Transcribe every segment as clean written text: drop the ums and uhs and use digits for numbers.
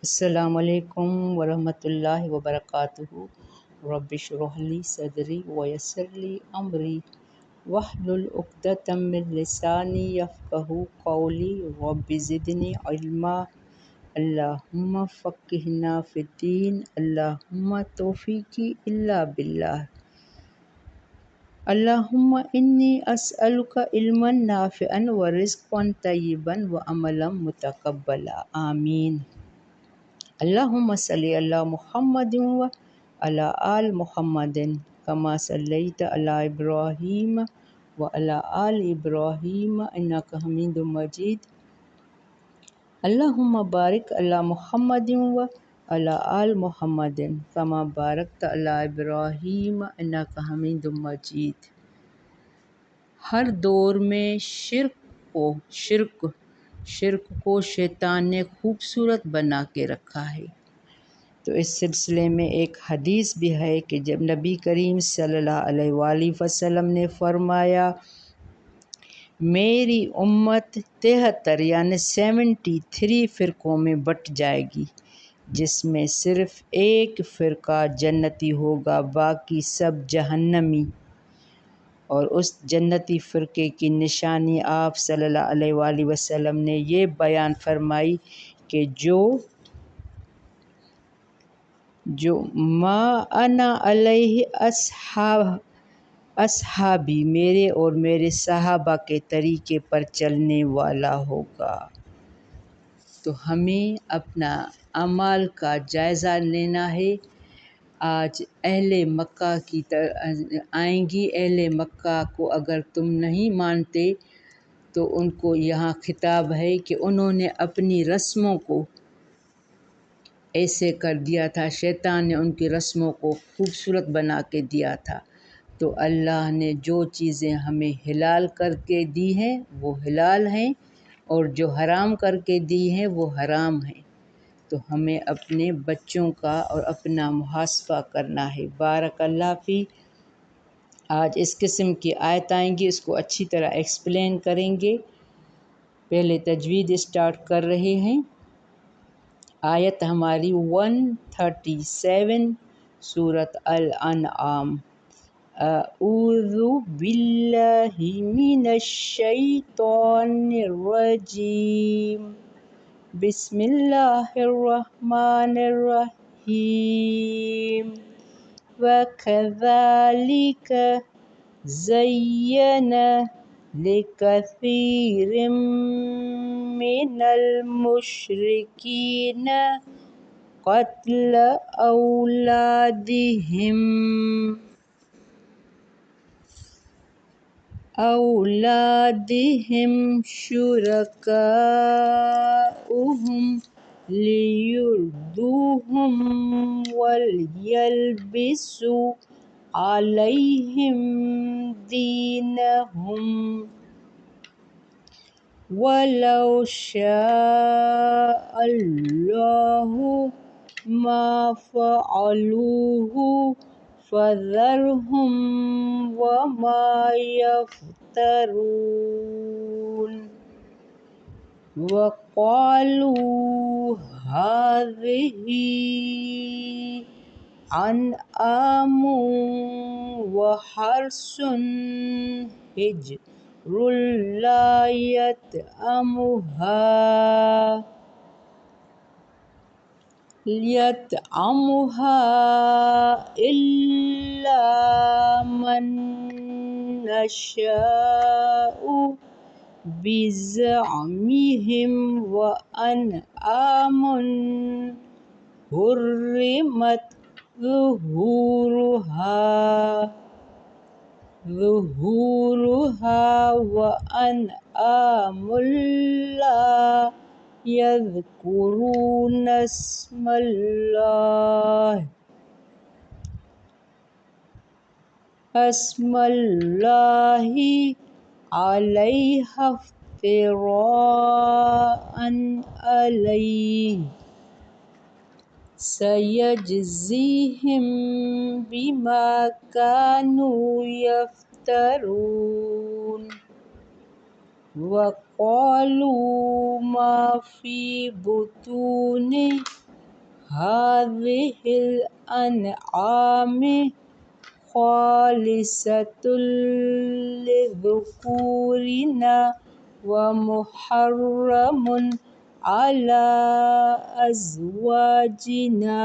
السلام علیکم ورحمۃ اللہ وبرکاتہ۔ رب اشرح لی صدری ویسر لی امری واحلل عقدۃ من لسانی یفقہوا قولی رب زدنی علما۔ اللہم فقہنا فی الدین، اللہم توفیقی الا باللہ۔ اللہم انی اسألک علما نافعا ورزقا طیبا وعملا متقبلا، آمین۔ اللہم صلی علی محمد وعلی آل محمد کما صلیت علی ابراہیم وعلی آل ابراہیم انک حمید مجید۔ اللہم بارک علی محمد وعلی آل محمد کما بارکت علی ابراہیم انک حمید مجید۔ ہر دور میں شرک کو شیطان نے خوبصورت بنا کے رکھا ہے۔ تو اس سلسلے میں ایک حدیث بھی ہے کہ جب نبی کریم صلی اللہ علیہ وآلہ وسلم نے فرمایا، میری امت 73 یعنی 73 فرقوں میں بٹ جائے گی، جس میں صرف ایک فرقہ جنتی ہوگا، باقی سب جہنمی۔ اور اس جنتی فرقے کی نشانی آپ صلی اللہ علیہ وآلہ وسلم نے یہ بیان فرمائی کہ جو ما انا علیہ اصحابی، میرے اور میرے صحابہ کے طریقے پر چلنے والا ہوگا۔ تو ہمیں اپنا اعمال کا جائزہ لینا ہے۔ آج اہل مکہ کی آئیں گی، اہل مکہ کو اگر تم نہیں مانتے تو ان کو یہاں خطاب ہے کہ انہوں نے اپنی رسموں کو ایسے کر دیا تھا، شیطان نے ان کی رسموں کو خوبصورت بنا کے دیا تھا۔ تو اللہ نے جو چیزیں ہمیں حلال کر کے دی ہیں وہ حلال ہیں، اور جو حرام کر کے دی ہیں وہ حرام ہیں۔ تو ہمیں اپنے بچوں کا اور اپنا محاسبہ کرنا ہے۔ بارک اللہ فی۔ آج اس قسم کی آیت آئیں گی، اس کو اچھی طرح ایکسپلین کریں گے۔ پہلے تجوید اسٹارٹ کر رہے ہیں۔ آیت ہماری 137 سورۃ الانعام۔ اعوذ باللہ من الشیطان الرجیم، بسم اللہ الرحمن الرحیم۔ وَكَذَلِكَ زَيَّنَ لِكَثِيرٍ مِّنَ الْمُشْرِكِينَ قَتْلَ أَوْلَادِهِمْ شُرَكَاؤُهُمْ لِيُرْدُوهُمْ وَلْيَلْبِسُوا عَلَيْهِمْ دِينَهُمْ وَلَوْ شَاءَ اللَّهُ مَا فَعَلُوهُ فَذَرْهُمْ وَمَا يَفْتَرُونَ۔ وَقَالُوا هَٰذِهِ أَنْعَامٌ وَحَرْثٌ حِجْرٌ لَّا يَطْعَمُهَا إِلَّا مَن نَّشَاءُ بِزَعْمِهِمْ، وَأَنْعَامٌ حُرِّمَتْ ظُهُورُهَا وَأَنْعَامٌ لَّا يَذْكُرُونَ اسْمَ اللَّهِ عَلَيْهَا افْتِرَاءً عَلَيْهِ، سَيَجْزِيهِم بِمَا كَانُوا يَفْتَرُونَ۔ وَقَالُوا مَا فِي بُطُونِ هذه الأنعام خالصة لذكورنا ومحرم على أزواجنا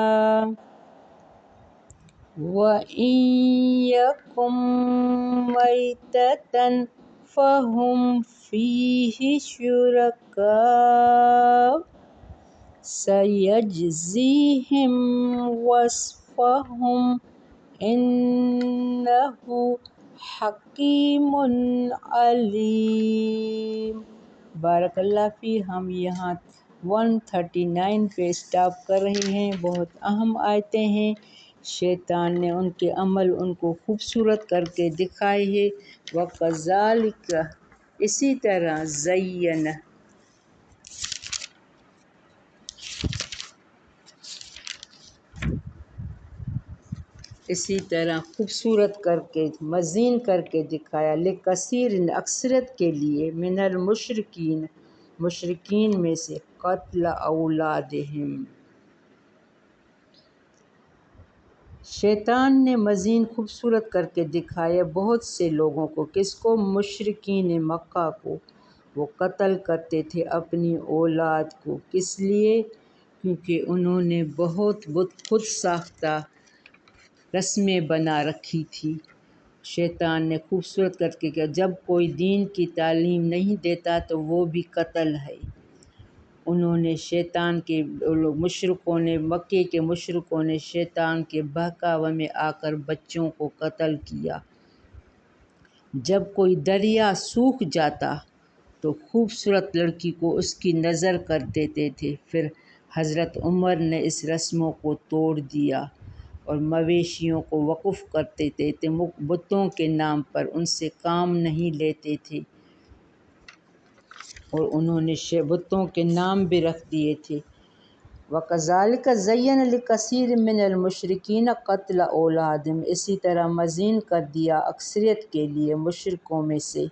وإن يكن ميتة فهم فيه شركاء سيجزيهم وصفهم إنه حکیم علیم۔ بارک اللہ فی۔ ہم یہاں 139 پہ اسٹاپ کر رہے ہیں۔ بہت اہم آیتیں ہیں۔ شیطان نے ان کے عمل ان کو خوبصورت کر کے دکھائے ہیں۔ وَكَذَلِكَ اسی طرح زَيَّنَ خوبصورت کر کے مزین کر کے دکھایا لِکَثِیرٍ اکثریت کے لیے من المشرکین مشرکین میں سے قتل اولادہم۔ شیطان نے مزین خوبصورت کر کے دکھایا بہت سے لوگوں کو، کس کو؟ مشرکین مکہ کو۔ وہ قتل کرتے تھے اپنی اولاد کو، کس لیے؟ کیونکہ انہوں نے بہت خود ساختہ رسمیں بنا رکھی تھی۔ شیطان نے خوبصورت کر کے کیا، جب کوئی دین کی تعلیم نہیں دیتا تو وہ بھی قتل ہے۔ انہوں نے شیطان کے مشرکوں نے مکے کے مشرکوں نے شیطان کے بہکاوے میں آ کر بچوں کو قتل کیا۔ جب کوئی دریا سوکھ جاتا تو خوبصورت لڑکی کو اس کی نظر کر دیتے تھے، پھر حضرت عمر نے اس رسموں کو توڑ دیا اور مویشیوں کو وقف کرتے تھے بتوں کے نام پر، ان سے کام نہیں لیتے تھے اور انہوں نے بتوں کے نام بھی رکھ دیے تھے۔ وَكَذَلِكَ زَيَّنَ لِكَثِيرٍ مِّنَ الْمُشْرِكِينَ قَتْلَ أَوْلَادِهِمْ اسی طرح مزین کر دیا اکثریت کے لیے مشرکوں میں سے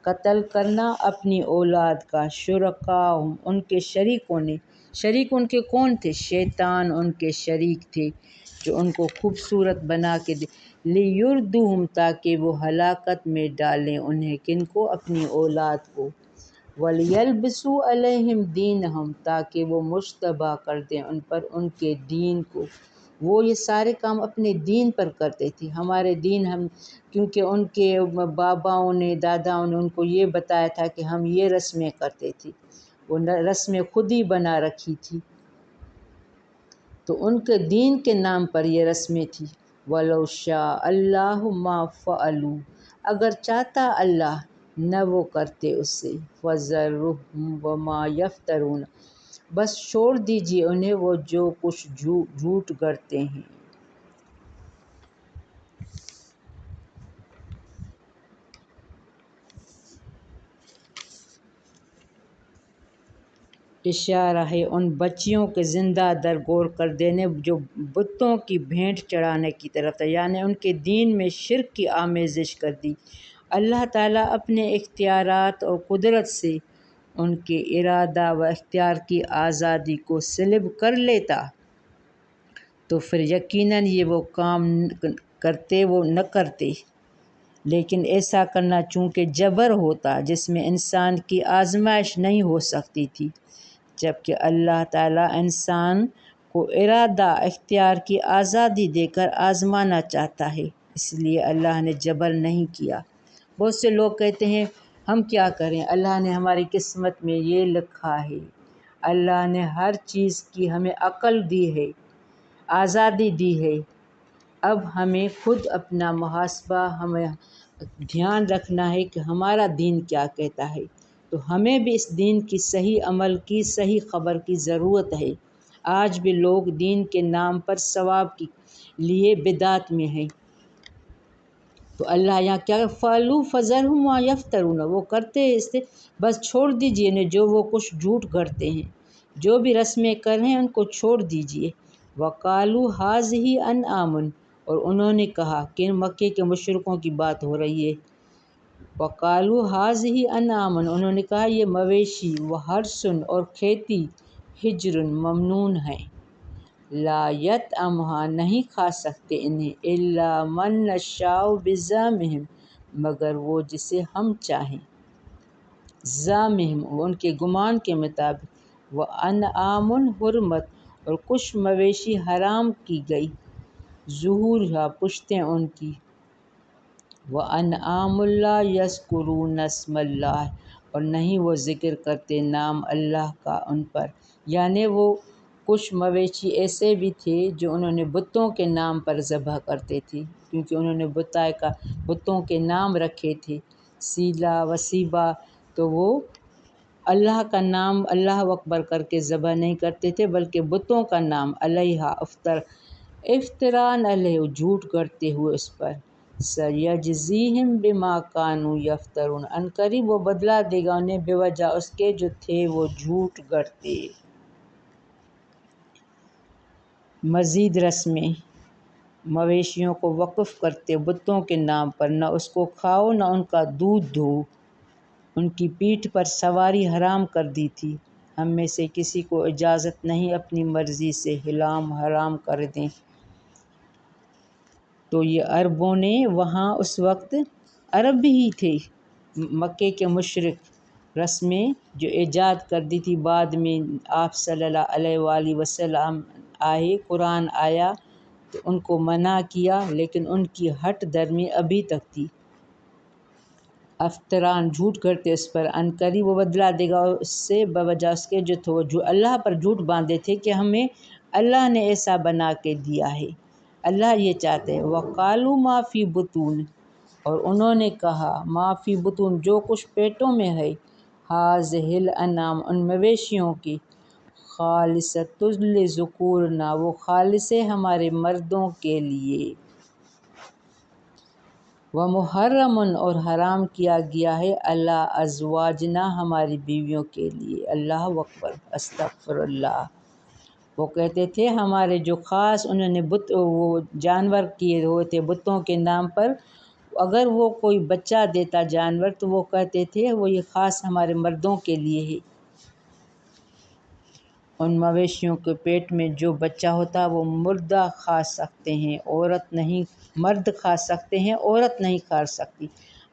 قتل کرنا اپنی اولاد کا، شرکاءہم ان کے شریکوں نے۔ شریک ان کے کون تھے؟ شیطان ان کے شریک تھے جو ان کو خوبصورت بنا کے لِيُرْدُوهُمْ تاکہ وہ ہلاکت میں ڈالیں انہیں، کن کو؟ اپنی اولاد کو۔ وَلِيَلْبِسُوا عَلَيْهِمْ دِينَهُمْ تاکہ وہ مشتبہ کر دیں ان پر ان کے دین کو۔ وہ یہ سارے کام اپنے دین پر کرتے تھے، ہمارے دین کیونکہ ان کے باباؤں نے داداؤں نے ان کو یہ بتایا تھا کہ ہم یہ رسمیں کرتے تھے، وہ رسمیں خود ہی بنا رکھی تھی، تو ان کے دین کے نام پر یہ رسمیں تھیں۔ وَلَوْ شَاءَ اللَّهُ مَا فَعَلُوا اگر چاہتا اللہ نہ وہ کرتے اسے۔ فَذَرْهُمْ وَمَا يَفْتَرُونَ بس چھوڑ دیجیے انہیں وہ جو کچھ جھوٹ گڑھتے ہیں۔ اشارہ ہے ان بچیوں کے زندہ درگور کر دینے جو بتوں کی بھینٹ چڑھانے کی طرف تھا، یعنی ان کے دین میں شرک کی آمیزش کر دی۔ اللہ تعالیٰ اپنے اختیارات اور قدرت سے ان کے ارادہ و اختیار کی آزادی کو سلب کر لیتا تو پھر یقیناً یہ وہ کام نہ کرتے، لیکن ایسا کرنا چونکہ جبر ہوتا جس میں انسان کی آزمائش نہیں ہو سکتی تھی، جبکہ اللہ تعالیٰ انسان کو ارادہ اختیار کی آزادی دے کر آزمانا چاہتا ہے، اس لیے اللہ نے جبر نہیں کیا۔ بہت سے لوگ کہتے ہیں ہم کیا کریں، اللہ نے ہماری قسمت میں یہ لکھا ہے، اللہ نے ہر چیز کی ہمیں عقل دی ہے، آزادی دی ہے، اب ہمیں خود اپنا محاسبہ ہمیں دھیان رکھنا ہے کہ ہمارا دین کیا کہتا ہے، تو ہمیں بھی اس دین کی صحیح عمل کی صحیح خبر کی ضرورت ہے۔ آج بھی لوگ دین کے نام پر ثواب کے لیے بدعت میں ہیں، تو اللہ یہاں کیا فعلوا فَذَرْهُمْ وَمَا يَفْتَرُونَ وہ کرتے ہیں اس سے بس چھوڑ دیجیے انہیں جو وہ کچھ جھوٹ گھڑتے ہیں، جو بھی رسمیں کر رہے ہیں ان کو چھوڑ دیجیے۔ وَقَالُوا هَٰذِهِ أَنْعَامٌ اور انہوں نے کہا کہ مکے کے مشرکوں کی بات ہو رہی ہے۔ وَقَالُوا هَٰذِهِ أَنْعَامٌ انہوں نے کہا یہ مویشی وَحَرْثٌ اور کھیتی حِجْرٌ ممنون ہیں، لا یطعمھا نہیں کھا سکتے انہیں الا من نشاء بزعمہم مگر وہ جسے ہم چاہیں، زعمہم وہ ان کے گمان کے مطابق، وانعام حرمت اور کچھ مویشی حرام کی گئی، ظہورھا پشتیں ان کی، وانعام لا یذکرون اسم اللہ اور نہیں وہ ذکر کرتے نام اللہ کا ان پر، یعنی وہ کچھ مویشی ایسے بھی تھے جو انہوں نے بتوں کے نام پر ذبح کرتے تھے، کیونکہ انہوں نے بتوں کے نام رکھے تھے، سیلا وسیبا، تو وہ اللہ کا نام اللہ اکبر کر کے ذبح نہیں کرتے تھے بلکہ بتوں کا نام علیہا افتراء علیہ جھوٹ کرتے ہوئے اس پر، سیجزیہم بما کانوا یفترون عنقریب وہ بدلہ دے گا انہیں بے وجہ اس کے جو تھے وہ جھوٹ گڑھتے۔ مزید رسمیں مویشیوں کو وقف کرتے بتوں کے نام پر، نہ اس کو کھاؤ نہ ان کا دودھ دو، ان کی پیٹھ پر سواری حرام کر دی تھی، ہم میں سے کسی کو اجازت نہیں اپنی مرضی سے حرام کر دیں۔ تو یہ عربوں نے وہاں اس وقت عرب ہی تھے، مکے کے مشرک رسمیں جو ایجاد کر دی تھی، بعد میں آپ صلی اللہ علیہ وآلہ وسلم آئے، قرآن آیا تو ان کو منع کیا، لیکن ان کی ہٹ درمی ابھی تک تھی، افتران جھوٹ کرتے اس پر، عنقریب وہ بدلہ دے گا اس سے بوجہ اس کے جو اللہ پر جھوٹ باندھے تھے کہ ہمیں اللہ نے ایسا بنا کے دیا ہے، اللہ یہ چاہتے ہیں، وقالوا ما فی بطون اور انہوں نے کہا ما فی بطون جو کچھ پیٹوں میں ہے، ھذہ الانعام ان مویشیوں کی، خالصۃ لذکورنا وہ خالص ہے ہمارے مردوں کے لیے، ومحرم اور حرام کیا گیا ہے علی ازواجنا ہماری بیویوں کے لیے، اللہ اکبر استغفر اللہ۔ وہ کہتے تھے ہمارے جو خاص انہوں نے وہ جانور کیے ہوئے تھے بتوں کے نام پر، اگر وہ کوئی بچہ دیتا جانور تو وہ کہتے تھے وہ یہ خاص ہمارے مردوں کے لیے ہے، ان مویشیوں کے پیٹ میں جو بچہ ہوتا وہ مردہ کھا سکتے ہیں، عورت نہیں، مرد کھا سکتے ہیں، عورت نہیں کھا سکتی،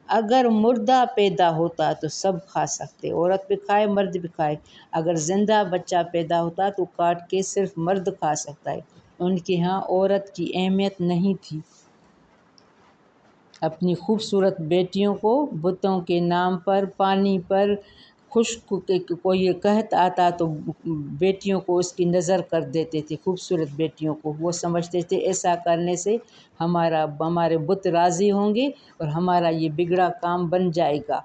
اگر مردہ پیدا ہوتا تو سب کھا سکتے، عورت بھی کھائے مرد بھی کھائے، اگر زندہ بچہ پیدا ہوتا تو کاٹ کے صرف مرد کھا سکتا ہے، ان کے ہاں عورت کی اہمیت نہیں تھی، اپنی خوبصورت بیٹیوں کو بتوں کے نام پر، پانی پر خشک کوئی قحط آتا تو بیٹیوں کو اس کی نظر کر دیتے تھے، خوبصورت بیٹیوں کو، وہ سمجھتے تھے ایسا کرنے سے ہمارے بت راضی ہوں گے اور ہمارا یہ بگڑا کام بن جائے گا۔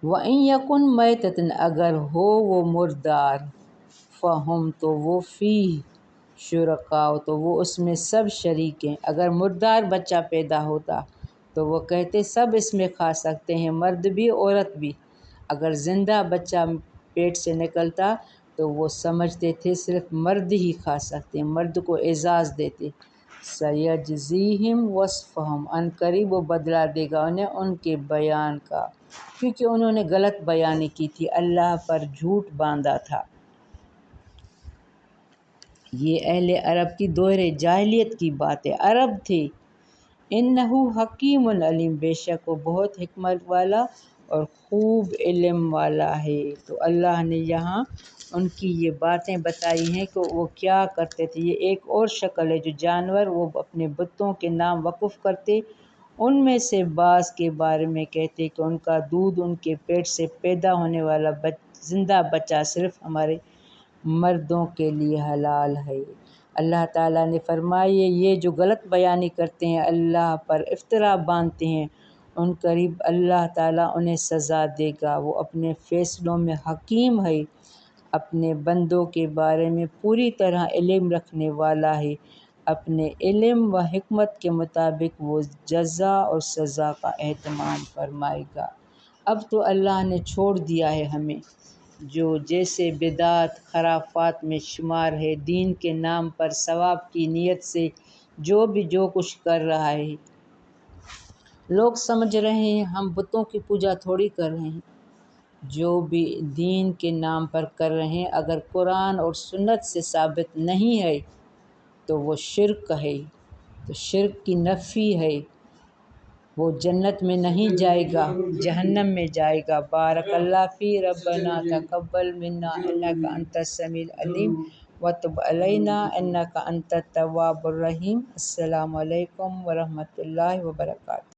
وَإِن يَكُن مَيْتَةً اگر ہو وہ مردار، فَهُمْ تو وہ فِيهِ شُرَكَاءُ تو وہ اس میں سب شریک ہیں، اگر مردار بچہ پیدا ہوتا تو وہ کہتے سب اس میں کھا سکتے ہیں، مرد بھی عورت بھی، اگر زندہ بچہ پیٹ سے نکلتا تو وہ سمجھتے تھے صرف مرد ہی کھا سکتے ہیں، مرد کو اعزاز دیتے، سَيَجْزِيهِمْ وَصْفَهُمْ عنقریب وہ بدلہ دے گا انہیں ان کے بیان کا، کیونکہ انہوں نے غلط بیانی کی تھی، اللہ پر جھوٹ باندھا تھا۔ یہ اہل عرب کی دور جاہلیت کی بات ہے، عرب تھے، انہ حکیم علیم بے شک وہ بہت حکمت والا اور خوب علم والا ہے، تو اللہ نے یہاں ان کی یہ باتیں بتائی ہیں کہ وہ کیا کرتے تھے، یہ ایک اور شکل ہے جو جانور وہ اپنے بتوں کے نام وقف کرتے، ان میں سے بعض کے بارے میں کہتے کہ ان کا دودھ ان کے پیٹ سے پیدا ہونے والا زندہ بچہ صرف ہمارے مردوں کے لیے حلال ہے، اللہ تعالیٰ نے فرمایا یہ جو غلط بیانی کرتے ہیں، اللہ پر افتراء باندھتے ہیں، عنقریب اللہ تعالیٰ انہیں سزا دے گا، وہ اپنے فیصلوں میں حکیم ہے، اپنے بندوں کے بارے میں پوری طرح علم رکھنے والا ہے، اپنے علم و حکمت کے مطابق وہ جزا اور سزا کا اہتمام فرمائے گا۔ اب تو اللہ نے چھوڑ دیا ہے ہمیں، جو جیسے بدعت خرافات میں شمار ہے، دین کے نام پر ثواب کی نیت سے جو کچھ کر رہا ہے، لوگ سمجھ رہے ہیں ہم بتوں کی پوجا تھوڑی کر رہے ہیں، جو بھی دین کے نام پر کر رہے ہیں، اگر قرآن اور سنت سے ثابت نہیں ہے تو وہ شرک ہے، تو شرک کی نفی ہے، وہ جنت میں نہیں جائے گا، جہنم میں جائے گا۔ بارک اللہ فی ربنا تقبل منا انک انت السمیع العلیم وتب علینا انک انت التواب الرحیم۔ السلام علیکم ورحمۃ اللہ وبرکاتہ۔